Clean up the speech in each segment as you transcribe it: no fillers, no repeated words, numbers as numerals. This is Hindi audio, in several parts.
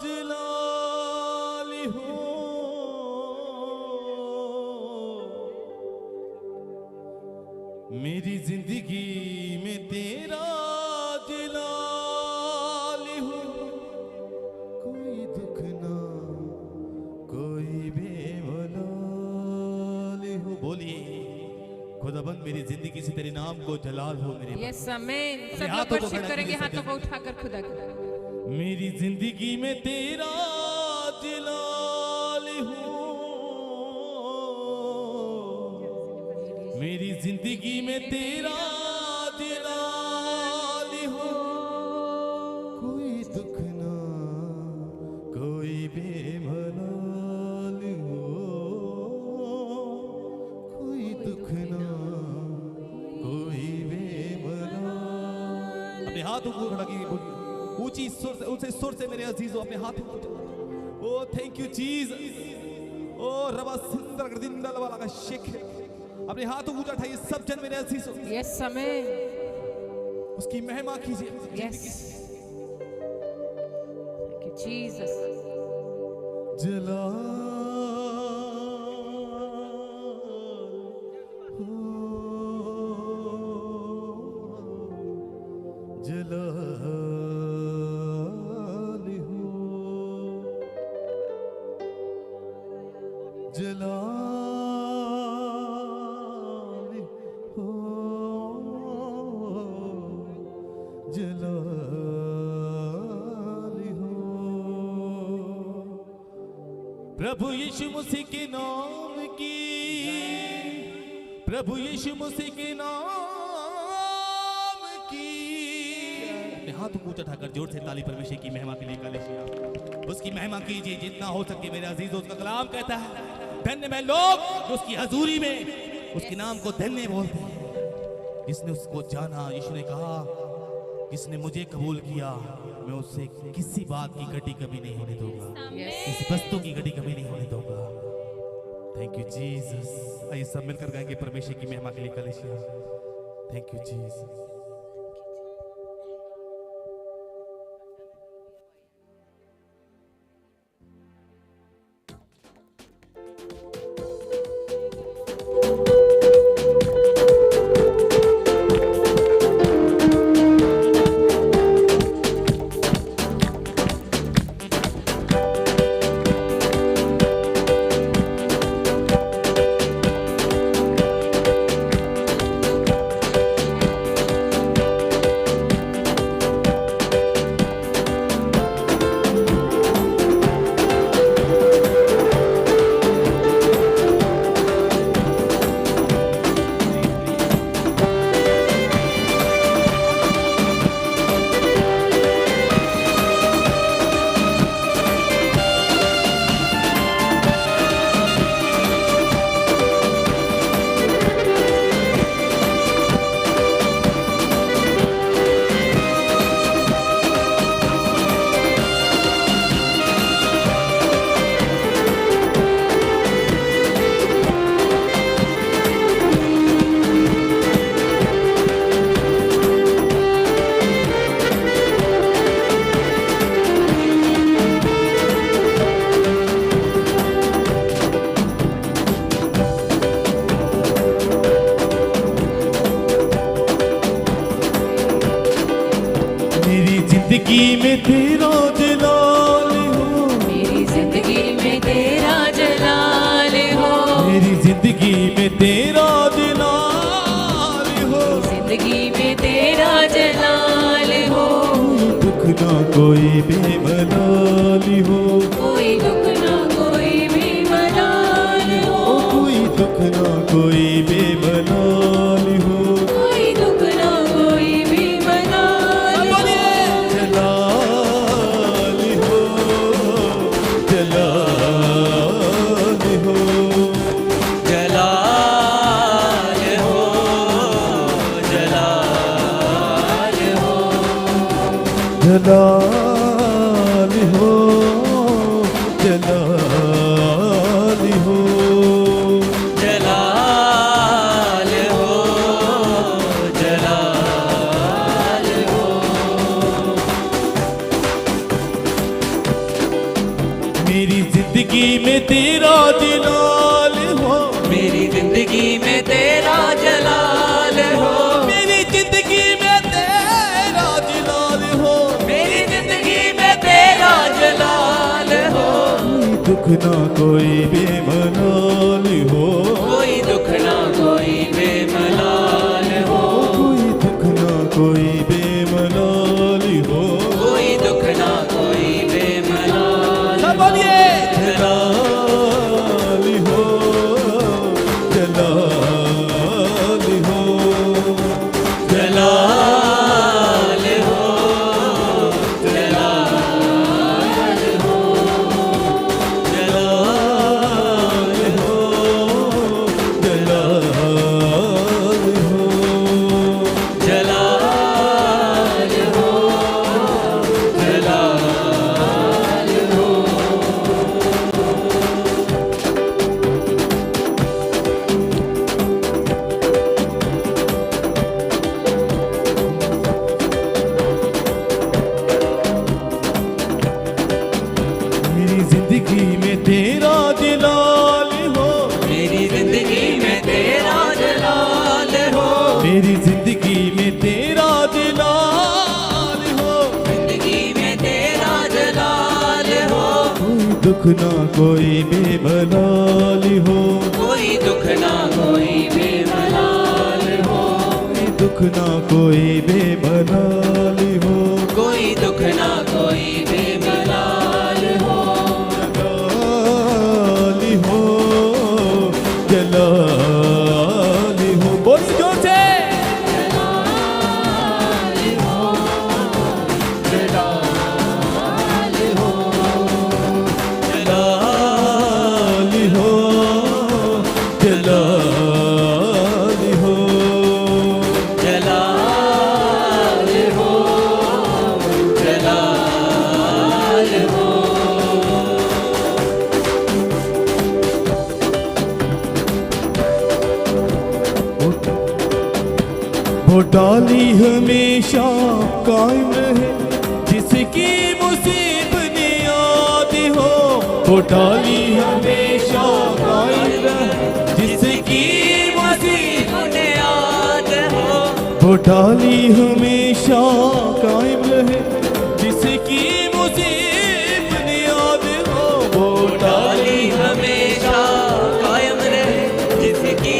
जलाली हो मेरी जिंदगी में तेरा जलाली हो कोई दुख ना कोई बेमलाली हो। बोलिए खुदाबंद मेरी जिंदगी से तेरे नाम को जलाल हो मेरे। यस आमीन। सब लोग वर्शिप करेंगे हाथों को उठाकर खुदा को। मेरी जिंदगी में तेरा जलाल हो मेरी जिंदगी में तेरा जलाल हो कोई दुख ना कोई बेमलाल हो कोई दुख ना कोई बेमलाल। अपने हाथों को खड़ा कीजिए, बोलिए ऊंची सुर से, ऊंचे सुर से मेरे अजीजों अपने हाथों को। ओ थैंक यू जीसस। ओ रबा सिंदर गर्दिंदल वाला का शेख अपने हाथों को उठाइए सब जन मेरे अजीजों। यस आमीन। उसकी महिमा कीजिए। Yes thank you Jesus. जला जलाल हो जलाल हो जलाल हो प्रभु यीशु मसीह के नाम की, प्रभु यीशु मसीह के नाम की। हाथों को उठाकर जोर से ताली परमेश्वर की महिमा के लिए कलेशिया उसकी महिमा कीजिए जितना हो सके मेरे अजीजों। उसका कलाम कहता है धन्य मैं लोग जो उसकी हजूरी में उसके नाम को धन्य बोलते हैं। जिसने उसको जाना, यीशु ने कहा जिसने मुझे कबूल किया मैं उससे किसी बात की घटी कभी नहीं होने दूंगा, किसी वस्तु की घटी कभी नहीं होने दूंगा। Thank you Jesus. आइए सब मिलकर गाएंगे परमेश्वर की महिमा के लिए कलेशिया। Thank you Jesus. जिंदगी में तेरा जलाल हो मेरी जिंदगी में तेरा जलाल हो मेरी जिंदगी में तेरा जलाल हो जिंदगी में तेरा जलाल हो दुख ना कोई बेमलाल हो कोई दुख ना कोई बेमलाल हो कोई दुख ना कोई बेमलाल हो कोई दुख ना कोई बेमलाल हो जलाल हो जलाल हो जलाल हो जलाल हो जलाल हो जलाल हो जलाल हो मेरी जिंदगी में तेरा जलाल हो, मेरी जिंदगी में तेरा जलाल हो, मेरी जिंदगी में तेरा जलाल हो, मेरी जिंदगी में तेरा जलाल हो। कोई दुख ना कोई बेमलाल हो, कोई दुख ना कोई बेमलाल हो, कोई दुख ना कोई बेमलाल हो, कोई दुख ना कोई बेमलाल सब बोलिए जलाल हो, जलाल हो, जलाल हो, जलाल हो, जलाल हो, जलाल हो, जलाल हो, जलाल हो। मेरी जिंदगी में तेरा जलाल हो, मेरी जिंदगी में तेरा जलाल हो, मेरी जिंदगी में तेरा जलाल हो, जिंदगी में तेरा जलाल हो, कोई दुख ना कोई बेमलाल हो, कोई दुख ना कोई बेमलाल हो, कोई दुख ना कोई बेमलाल हो, कोई दुख ना कोई बेमलाल हो। जलाल हो, जलाल हो, बोली जोर से जलाल हो, जलाल हो, जलाल हो, जलाल हो, जलाल हो, जलाल हो। वो डाली हमेशा कायम रहे जिसकी मुसीबत याद हो, वो डाली हमेशा कायम रहे जिसकी मुसीबत, बुनियाद हो, वो डाली हमेशा कायम रहे जिसकी मुसीबत याद हो, वो डाली हमेशा कायम रहे जिसकी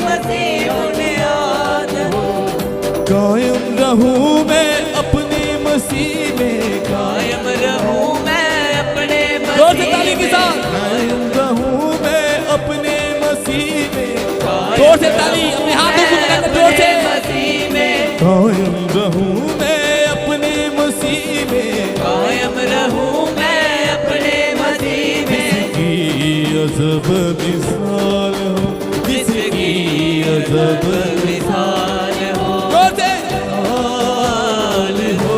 मसीह बुनियाद हो। कायम रहूं मैं अपने मसीह में, कायम रहूं मैं अपने जोर से ताली के मसीह साथ में, कायम रहूं मैं अपने मसीह में, कायम जोर से ताली अपने हाथों को रहूं लगाकर जोर से अपने मसीह में, कायम रहूं मैं अपने मसीह में, कायम रहूं मैं अपने मसीह में, जिसकी अजब मिसाल हो, जिसकी अजब मिसाल हो। जोर से जलाल हो,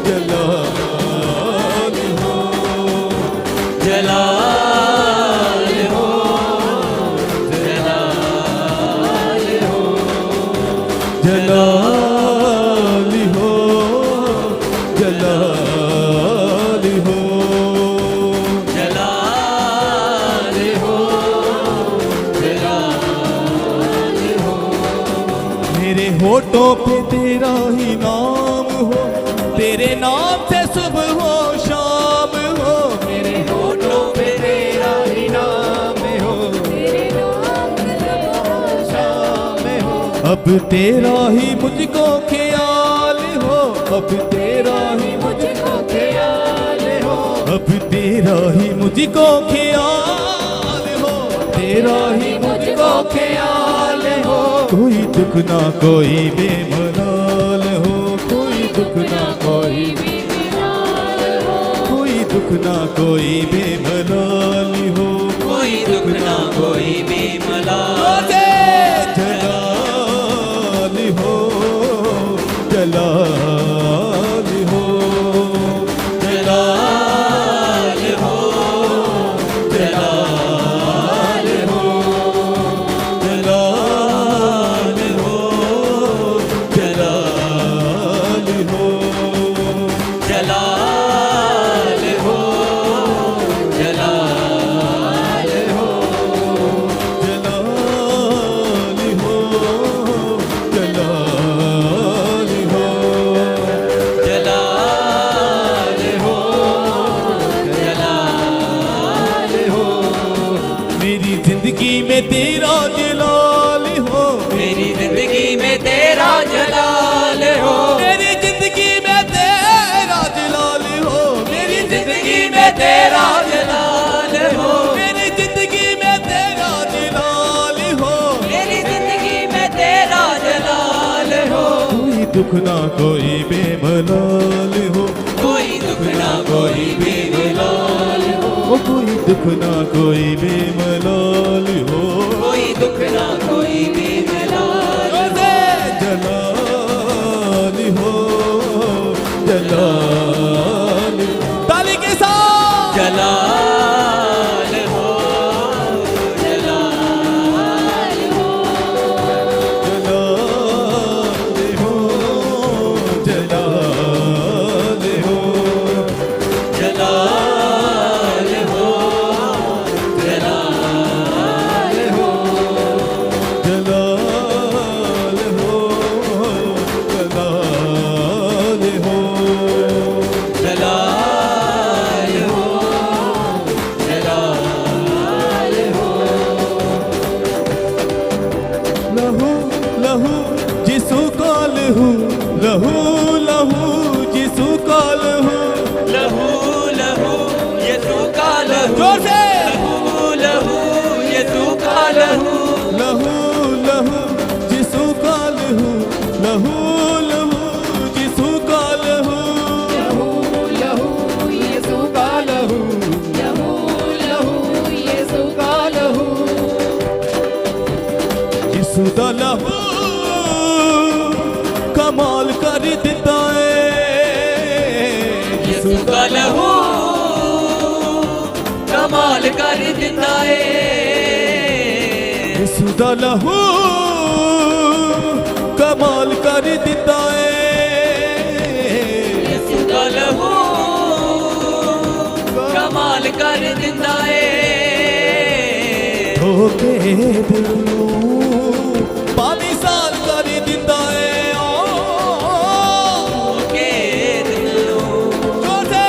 जलाल हो, जलाल हो, जलाल हो, जलाल हो, जलाल हो, जलाल हो। मेरे होठों पे तेरा ही नाम हो, तेरे नाम से सुबह हो शाम हो, मेरे होठों पे तेरा ही नाम हो, तेरे नाम से शाम हो, अब तेरा ही मुझको ख्याल हो, अब तेरा ही मुझको ख्याल हो, अब तेरा ही मुझको ख्याल हो, तेरा ही मुझको ख्याल हो, कोई दुख ना कोई बेमलाल हो, कोई दुख ना कोई, बेमिसाल हो, कोई दुख ना कोई बेमलाल हो, कोई दुख ना कोई बेमलाल। जलाल हो, जलाल हो, जलाल हो, जलाल हो, जलाल हो, जलाल हो, जलाल हो, तेरा जलाल हो, मेरी जिंदगी में तेरा जलाल हो, मेरी जिंदगी में तेरा जलाल हो। कोई दुख ना कोई बेमलाल हो, कोई दुख ना कोई बेमलाल हो, कोई दुख ना कोई बेमलाल हो, कोई दुख ना कोई बेमलाल हो। जलाल हो, जलाल, ताली के साथ जलाल हो, जलाल हो, जलाल हो, जलाल हो, जलाल हो, जलाल हो, जलाल हो, जलाल हो, जलाल हो। लहू लहू जिसु का लहू, लहू लहू जिसु का लहू, लहू लहू यीशु का लहू, जोर से लहू लहू यीशु का लहू, लहू लहू जिसु का लहू, लहू लहू जिसु का लहू, लहू लहू यीशु का लहू, लहू लहू यीशु का लहू, जिसु दा लहू कमाल कर दिता है, यीशु का लहू कमाल कर दिता है, जिसु दा लहू कमाल कर दिता है, यीशु का लहू कमाल कर दिता है। धोखे दिल नूं पानी साल कर दिता है, के दिलों जोर से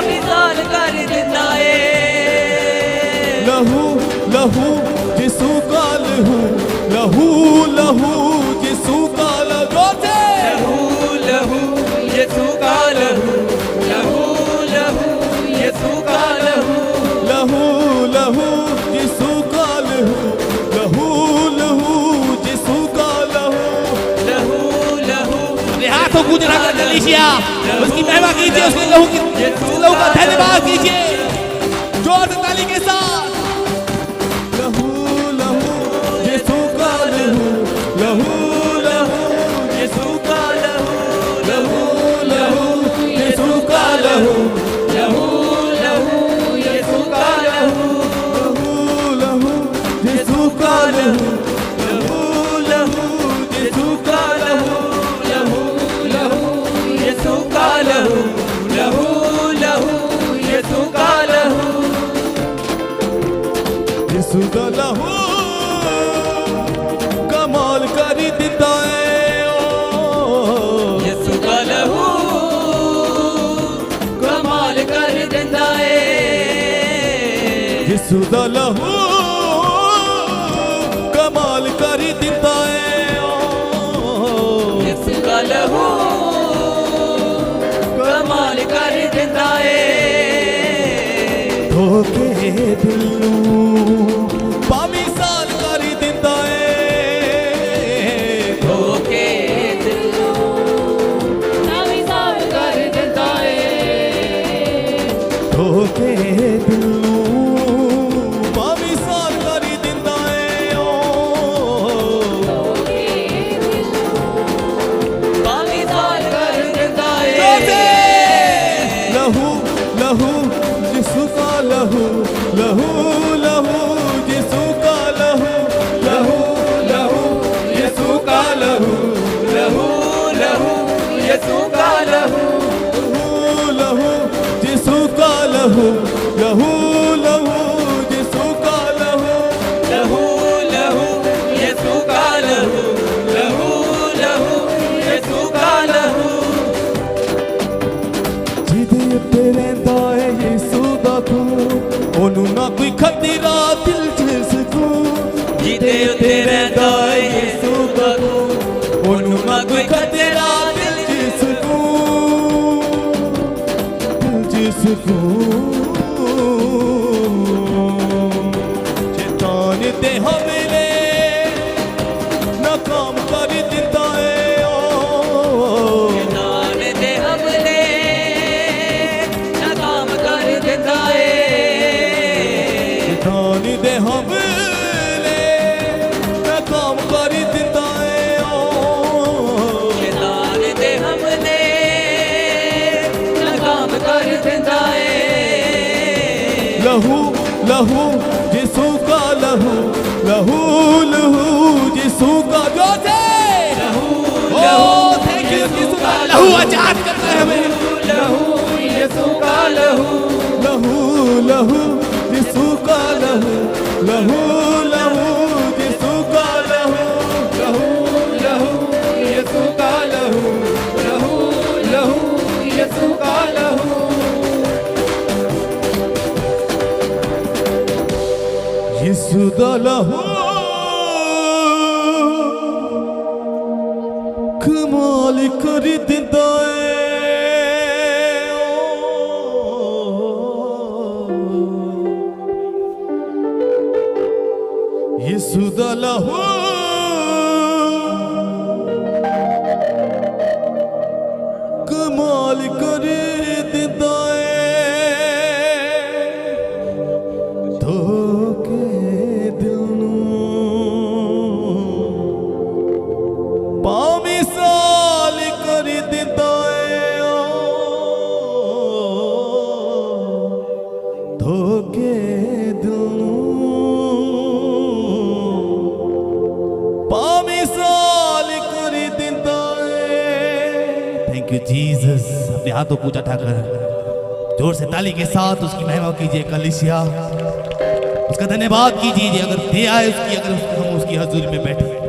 मिसाल कर दिता है। लहू लहू जिसु का लहू, लहू लहू जिसु का लहू, जोर से लहू लहू यीशु का लहू, लहू लहू यीशु का लहू, लहू लहू जिसु का लहू, लहू लहू जिसु का लहू, लहू लहू अपने हाथों को उठा कर लीजिए, उसकी महिमा कीजिए, उसके लहू का धन्यवाद कीजिए, जोर से ताली के साथ। लहू लहू जिसु का लहू, लहू लहू यीशु का लहू, लहू लहू जिसु का लहू, लहू लहू यीशु का लहू, लहू लहू जिसु का लहू, लहू लहू यीशु का लहू, लहू लहू यीशु का लहू, लहू लहू यीशु का लहू, जिसु का लहू कमाल कर दिता है, यीशु का लहू कमाल कर देता है। जिसु का लहू कमाल कर दिता है, यीशु का लहू कमाल कर देता है। धोखे दिल नूं पामी साल कर दिता है, धोखे दिलों मिसाल कर देता है, धोखे दिल नूं पामी साल कर दिता है, पामिसाल कर देता जोर से है। लहू लहू जिसु का लहू, लहू लहू जिसु का लहू, लहू लहू जिसु का लहू, लहू लहू यीशु का लहू, लहू जिसु का लहू, लहू लहू जिसु का लहू, लहू लहू यीशु का लहू, लहू लहू यीशु का लहू, ਜਿਹਦੇ ਉੱਤੇ ਰਹਿੰਦਾ ਹੈ ਯਿਸੂ ਦਾ ਖੂਨ, ਉਹਨੂੰ ਨਾ ਕੋਈ ਖਤਰਾ ਦਿਲ 'ਚ ਸਕੂਨ, ਜਿਹਦੇ ਉੱਤੇ ਰਹਿੰਦਾ ਹੈ ਯਿਸੂ ਦਾ ਖੂਨ, ਉਹਨੂੰ ਨਾ ਕੋਈ ਖਤਰਾ ਦਿਲ 'ਚ ਸਕੂਨ, ਦਿਲ 'ਚ ਸਕੂਨ, शैतान दे हमले नाकाम कर दिता है शैतान दे हमले नाकाम कर दिता है शैतान दे हमले नाकाम कर दिता है शैतान दे हमले नाकाम कर दिता है लहू लहू यीशु का लहू लहू लहू यीशु का जो से थैंक यू यीशु का लहू आजाद करता है हमें लहू यीशु का लहू लहू लहू यीशु का लहू लहू लहू यीशु का लहू लहू लहू यीशु का लहू लहू लहू यीशु का लहू यीशु दा लहू कमाल कर दिंदा है यीशु दा लहू कमाल कर दिंदा है धोके दिल नूं पामिसाल कर दिंदा है धोके दिल नूं पामिसाल कर दिंदा है थैंक यू जीसस अपने हाथों को ऊंचा उठाकर जोर से ताली के साथ उसकी महिमा कीजिए कलीसिया उसका धन्यवाद कीजिए अगर दे आए उसकी अगर हम उसकी हजूरी में बैठे